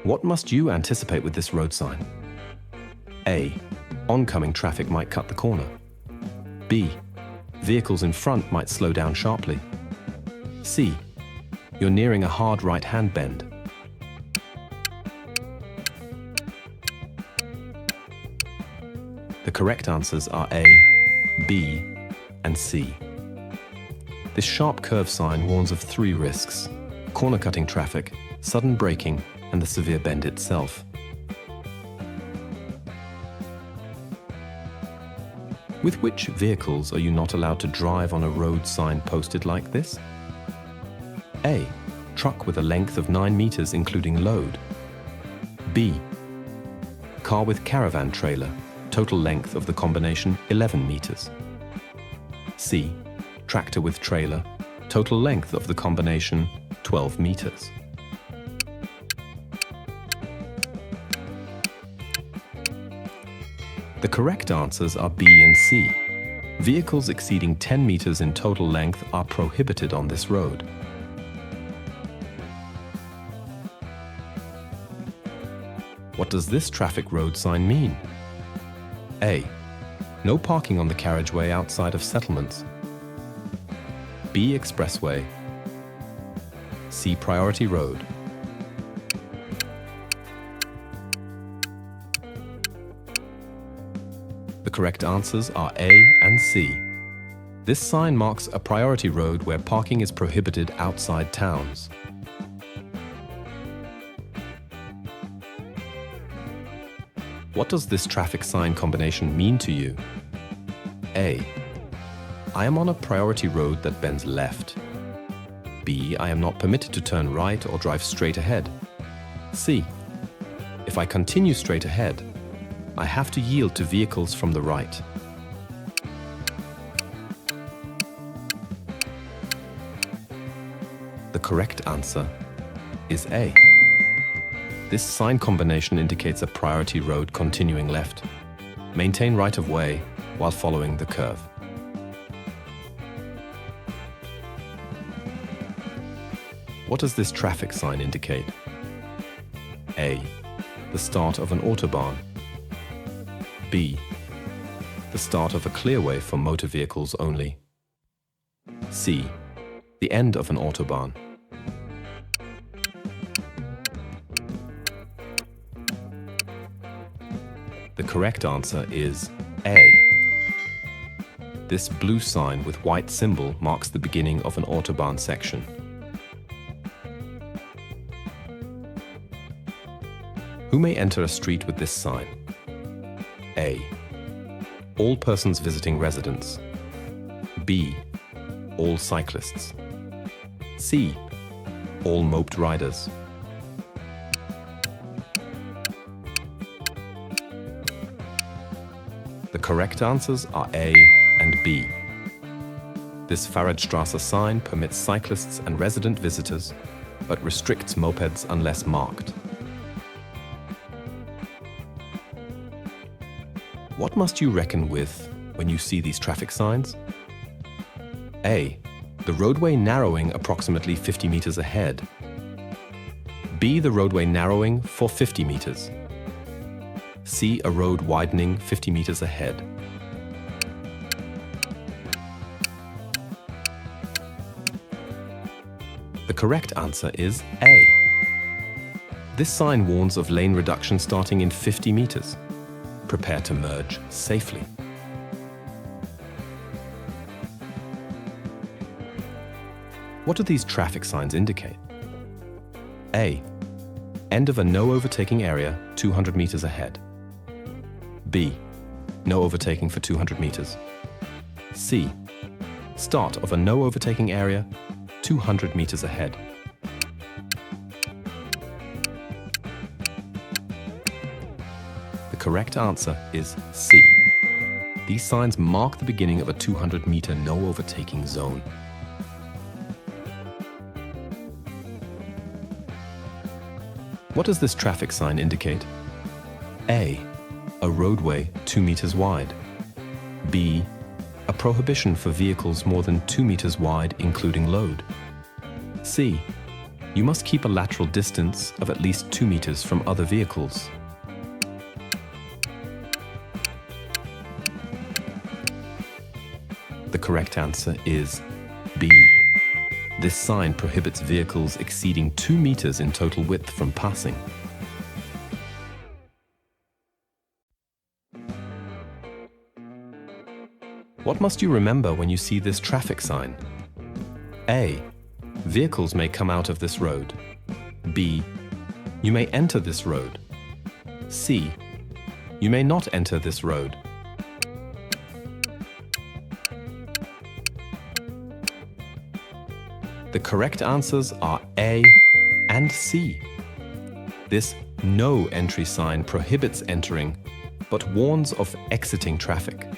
What must you anticipate with this road sign? A. Oncoming traffic might cut the corner. B. Vehicles in front might slow down sharply. C. You're nearing a hard right-hand bend. The correct answers are A, B, and C. This sharp curve sign warns of 3 risks: corner-cutting traffic, sudden braking, and the severe bend itself. With which vehicles are you not allowed to drive on a road sign posted like this? A. Truck with a length of 9 meters including load. B. Car with caravan trailer, total length of the combination 11 meters. C. Tractor with trailer, total length of the combination 12 meters. The correct answers are B and C. Vehicles exceeding 10 meters in total length are prohibited on this road. What does this traffic road sign mean? A. No parking on the carriageway outside of settlements. B. Expressway. C. Priority road. The correct answers are A and C. This sign marks a priority road where parking is prohibited outside towns. What does this traffic sign combination mean to you? A. I am on a priority road that bends left. B. I am not permitted to turn right or drive straight ahead. C. If I continue straight ahead, I have to yield to vehicles from the right. The correct answer is A. This sign combination indicates a priority road continuing left. Maintain right of way while following the curve. What does this traffic sign indicate? A. The start of an Autobahn. B. The start of a clearway for motor vehicles only. C. The end of an Autobahn. The correct answer is A. This blue sign with white symbol marks the beginning of an Autobahn section. Who may enter a street with this sign? A. All persons visiting residence. B. All cyclists. C. All moped riders. The correct answers are A and B. This Fahrradstraße sign permits cyclists and resident visitors, but restricts mopeds unless marked. What must you reckon with when you see these traffic signs? A. The roadway narrowing approximately 50 meters ahead. B. The roadway narrowing for 50 meters. C. A road widening 50 meters ahead. The correct answer is A. This sign warns of lane reduction starting in 50 meters. Prepare to merge safely. What do these traffic signs indicate? A. End of a no overtaking area 200 meters ahead. B. No overtaking for 200 meters. C. Start of a no overtaking area 200 meters ahead. The correct answer is C. These signs mark the beginning of a 200-meter no overtaking zone. What does this traffic sign indicate? A. A roadway 2 meters wide. B. A prohibition for vehicles more than 2 meters wide, including load. C. You must keep a lateral distance of at least 2 meters from other vehicles. The correct answer is B. This sign prohibits vehicles exceeding 2 meters in total width from passing. What must you remember when you see this traffic sign? A. Vehicles may come out of this road. B. You may enter this road. C. You may not enter this road. The correct answers are A and C. This no entry sign prohibits entering, but warns of exiting traffic.